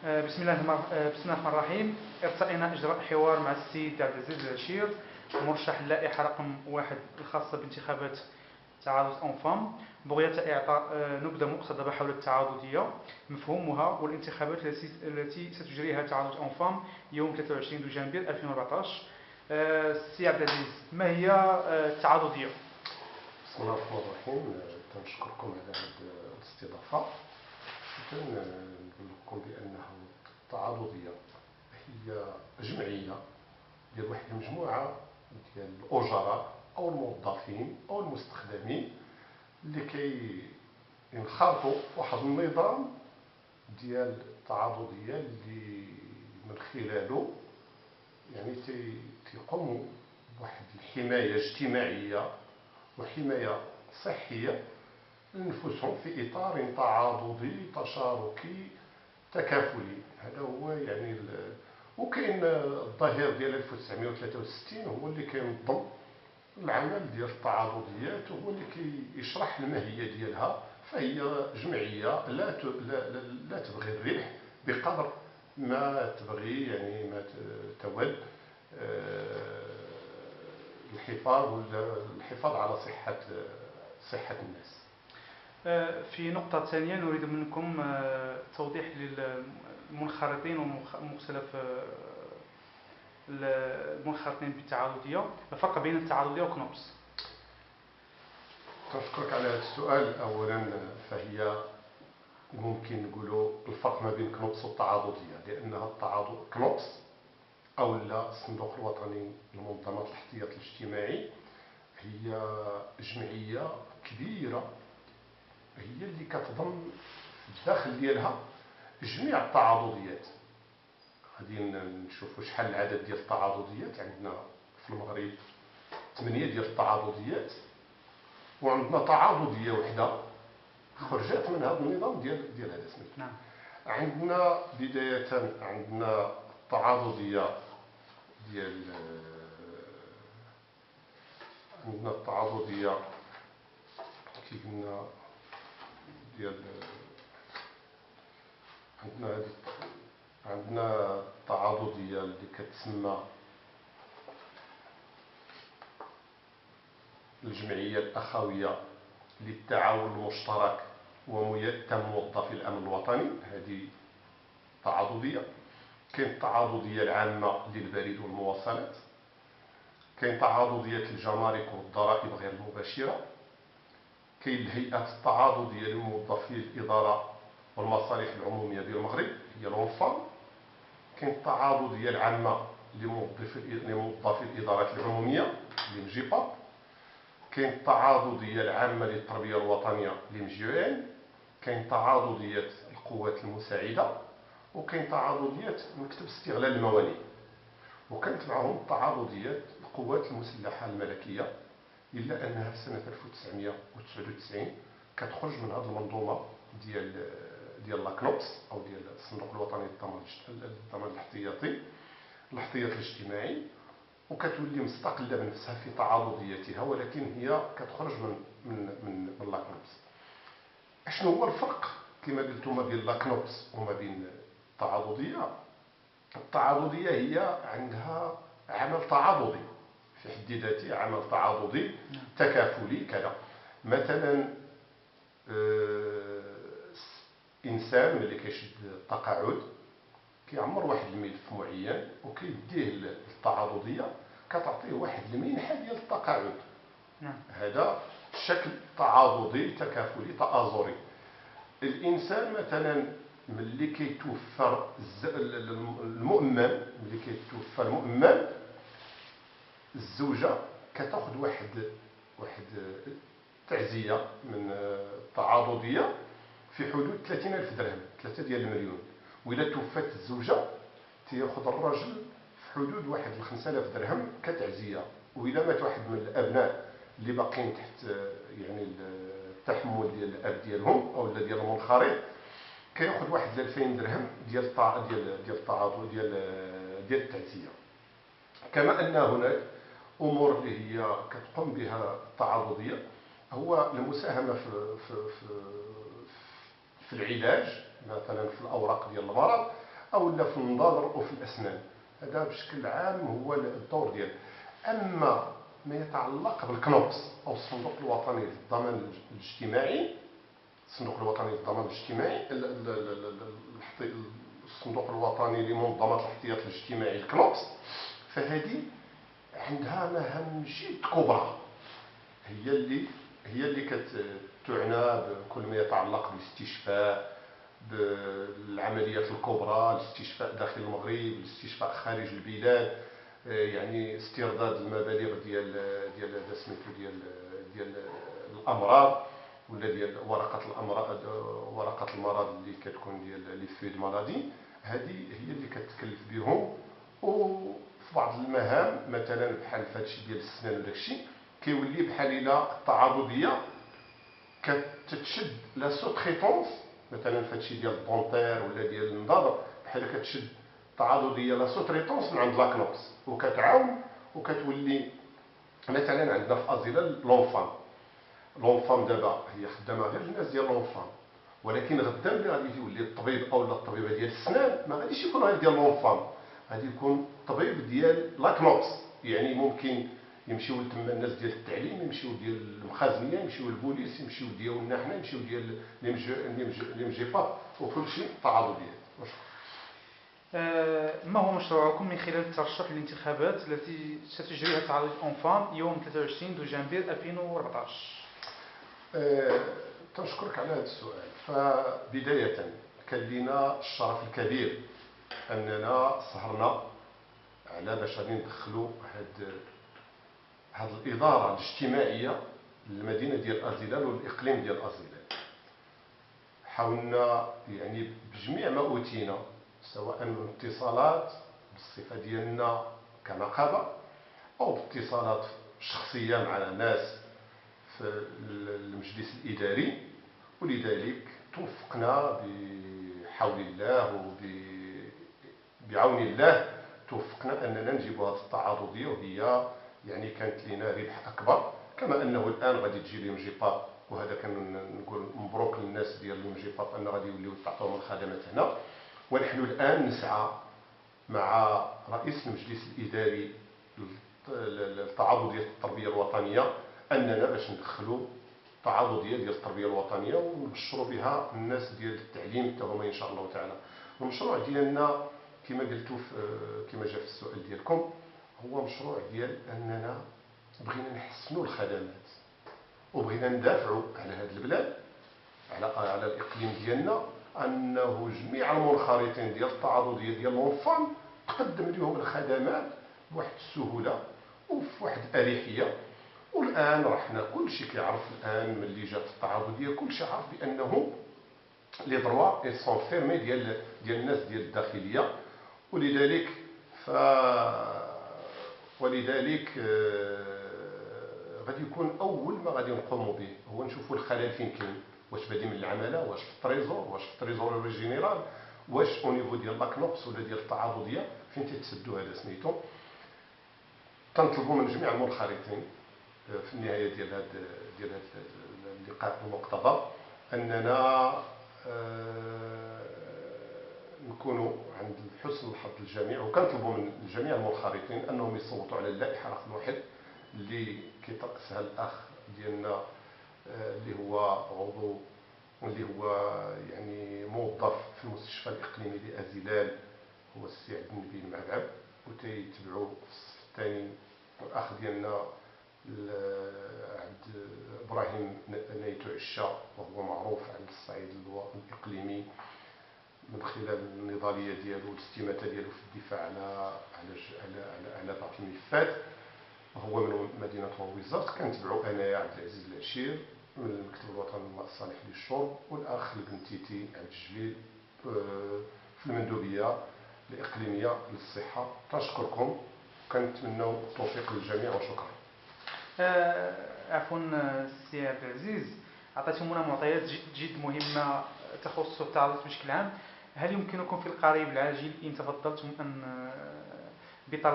بسم الله الرحمن الرحيم. ارتئينا إجراء حوار مع السيد عبد العزيز العشير، مرشح اللائحة رقم 1 الخاصة بانتخابات تعاضد أنفام، بغية إعطاء نبذة مقتضبة حول التعاضدية، مفهومها، والانتخابات التي ستجريها تعاضد أنفام يوم 23 دجنبر 2014. السي عبد العزيز، ما هي التعاضدية؟ بسم الله الرحمن الرحيم. تنشكركم على هذه الاستضافة. نقول لكم بأنه التعاضدية هي جمعية ديال واحد المجموعة ديال الأجراء أو الموظفين أو المستخدمين اللي كينخرطوا واحد النظام ديال التعاضدية اللي من خلاله يعني تيقوموا بواحد الحماية اجتماعية وحماية صحية لنفوسهم في إطار تعاضدي تشاركي تكافلي. هذا هو يعني وكاين الظاهر ديال 1963 هو اللي كينظم العمل ديال التعاضديات وهو اللي كيشرح الماهية ديالها. فهي جمعية لا تبغي الربح بقدر ما تبغي يعني ما تود الحفاظ على صحة الناس. في نقطة ثانية نريد منكم توضيح للمنخرطين ومختلف المنخرطين بالتعاضدية الفرق بين التعاضدية وكنوبس. أشكرك على هذا السؤال. أولا فهي ممكن نقولوا الفرق ما بين كنوبس والتعاضدية، لأنها كنوبس أو الصندوق الوطني لمنظمة الاحتياط الاجتماعي هي جمعية كبيرة، هي اللي كتضم في الداخل ديالها جميع التعاضديات. غادي نشوفوا شحال العدد ديال التعاضديات. عندنا في المغرب 8 ديال التعاضديات، وعندنا تعاضدية وحدة خرجت من هذا النظام ديال هذا سميتو. نعم. عندنا بداية عندنا التعاضدية ديال عندنا التعاضدية كي قلنا ديال عندنا التعاضدية اللي كتسمى الجمعية الأخوية للتعاون المشترك وميتم موظفي الأمن الوطني، هذه تعاضدية. كاين التعاضدية العامة للبريد والمواصلات، كاين تعاضدية الجمارك والضرائب غير المباشرة، كاين الهيئة التعاضدية لموظفي الإدارة والمصالح العمومية ديال المغرب هي الأونفام، كاين التعاضدية العامة لموظفي الإدارات العمومية لمجيبا، كاين التعاضدية العامة للتربية الوطنية لمجيوان، كاين تعاضدية القوات المساعدة، وكاين تعاضدية مكتب استغلال الموانئ، وكانت معهم التعاضدية القوات المسلحة الملكية، إلا أنها في سنة 1999 كتخرج من هذه المنظومة ديال لاكنوبس أو ديال الصندوق الوطني للضمان الاحتياطي الاجتماعي، وكتولي مستقلة بنفسها في تعاضديتها، ولكن هي كتخرج من لاكنوبس. اشنو هو الفرق كما قلتوا ما بين لاكنوبس وما بين التعاضدية؟ التعاضدية هي عندها عمل تعاضدي في حد ذاته، عمل تعاضدي تكافلي كذا. مثلا انسان ملي كيشد التقاعد كيعمر واحد الملف معين وكيديه للتعاضدية كتعطيه واحد المنحة ديال التقاعد. هذا شكل تعاضدي تكافلي تآزري. الانسان مثلا ملي كيتوفر المؤمن، ملي كيتوفى المؤمن، الزوجة كتاخذ واحد تعزية من التعاضدية في حدود 30,000 درهم، 3 ديال المليون. وإذا توفت الزوجة تياخذ الرجل في حدود واحد 5,000 درهم كتعزية. وإذا مات واحد من الأبناء اللي باقيين تحت يعني التحمل ديال الأب ديالهم أو ديال المنخرط كياخذ واحد 2000 درهم ديال التعاضد ديال التعزية. كما أن هناك أمور اللي هي كتقوم بها التعاضدية، هو المساهمة في العلاج، مثلا في الأوراق ديال المرض، أو لا في النظر أو في الأسنان. هذا بشكل عام هو الدور ديالو. أما ما يتعلق بالكنوبس أو الصندوق الوطني للضمان الاجتماعي، الصندوق الوطني للضمان الاجتماعي، الصندوق الوطني لمنظمة الاحتياط الاجتماعي الكنوبس، فهذه عندها مهام جد كبرى، هي اللي كتعنى بكل ما يتعلق بالاستشفاء، بالعمليات الكبرى، الاستشفاء داخل المغرب، الاستشفاء خارج البلاد، يعني استرداد المبالغ ديال سميتو ديال الامراض، ولا ديال ورقه المرض اللي كتكون ديال لي فيد مالادي. هذه هي اللي كتكلف بهم. وفي بعض المهام مثلا بحال هادشي ديال السنان وداك الشيء كيولي بحال الى التعاضديه كتشد لا سوتريتونس، مثلا في هادشي ديال الدونتير ولا ديال النظر، بحال كتشد التعاضديه لا سوتريتونس من عند لاكنوبس وكتعاون وكتولي. مثلا عندنا في ازيلا لونفام دابا هي خدامه غير الناس ديال لونفام، ولكن غدا ملي غادي يولي الطبيب او الطبيبه ديال السنان ما غاديش يكون غير ديال لونفام، غادي يكون طبيب ديال لاكنوبس. يعني ممكن يمشيو لتما الناس ديال التعليم، يمشيو ديال المخازنيه، يمشيو للبوليس، يمشيو ديالنا حنا، يمشيو ديال لي مجيباب، وكل شيء تعاضديات. ما هو مشروعكم من خلال الترشح للانتخابات التي ستجريها تعاضد أنفام يوم 23 دجنبر 2014؟ تنشكرك على هذا السؤال. فبداية كان لنا الشرف الكبير أننا سهرنا على باش غادي ندخلوا هاد الإدارة الاجتماعية للمدينة ديال أزيلال والإقليم ديال أزيلال. حاولنا يعني بجميع ما أوتينا، سواء من اتصالات بالصفة ديالنا كنقابة أو باتصالات شخصية مع ناس في المجلس الإداري، ولذلك توفقنا بحول الله وبعون الله، توفقنا أننا نجيب هذه التعاضدية، وهي يعني كانت لنا ربح أكبر. كما أنه الآن غادي تجي لهم جيباب، وهذا كنقول مبروك للناس ديال لهم جيباب أن غادي يوليو تعطيهم الخدمات هنا. ونحن الآن نسعى مع رئيس المجلس الإداري للتعاضدية التربية الوطنية أننا باش ندخلوا تعاضدية ديال التربية الوطنية ونبشروا بها الناس ديال التعليم حتى هما إن شاء الله تعالى. المشروع ديالنا كما قلتوا كما جاء في السؤال ديالكم، هو مشروع ديال أننا بغينا نحسنوا الخدمات وبغينا ندافعوا على هذه البلاد، على الإقليم ديالنا، أنه جميع المنخرطين ديال التعاضدية ديال لونفام تقدم لهم الخدمات بواحد السهولة وفي واحد الأريحية. والآن راه حنا كلشي كيعرف الآن ملي جات التعاضدية كلشي عارف بأنه لي دروا اي سون فيرمي ديال الناس ديال الداخلية. ولذلك غادي يكون أول ما غادي نقوموا به هو نشوفوا الخلل فين كاين، واش بادي من العماله، واش في التريزور، واش في التريزوري جينيرال، واش او نيفو ديال لاكنوبس ولا ديال التعاضديه فين تيتسدوا هذا سميتو. تنطلبوا من جميع المنخرطين في النهايه ديال هذا اللقاء المقتضب اننا نكونوا عند حسن الحظ الجميع، وكنطلبوا من جميع المنخرطين انهم يصوتوا على اللائحه رقم 1 اللي كيترأسها الاخ ديالنا اللي هو عضو، واللي هو يعني موظف في المستشفى الإقليمي لأزيلال، هو السي عبد النبي المعبعب. وتيتبعوا في الصف الثاني الأخ ديالنا عبد إبراهيم نايتو عشا، وهو معروف على الصعيد الإقليمي من خلال النضالية ديالو والاستماتة ديالو في الدفاع على بعض الملفات، وهو من مدينة وزارت. كنتبعوا أنايا عبد العزيز العشير من المكتب الوطني للماء الصالح للشرب، والأخ البنتيتي عبد الجليل في المندوبية الإقليمية للصحة. تشكركم، كنتمنوا التوفيق للجميع وشكرا. عفوا السي عبد العزيز، عطيتمونا معطيات جد مهمة تخص التعاضد بشكل عام. هل يمكنكم في القريب العاجل إن تفضلتم بطلب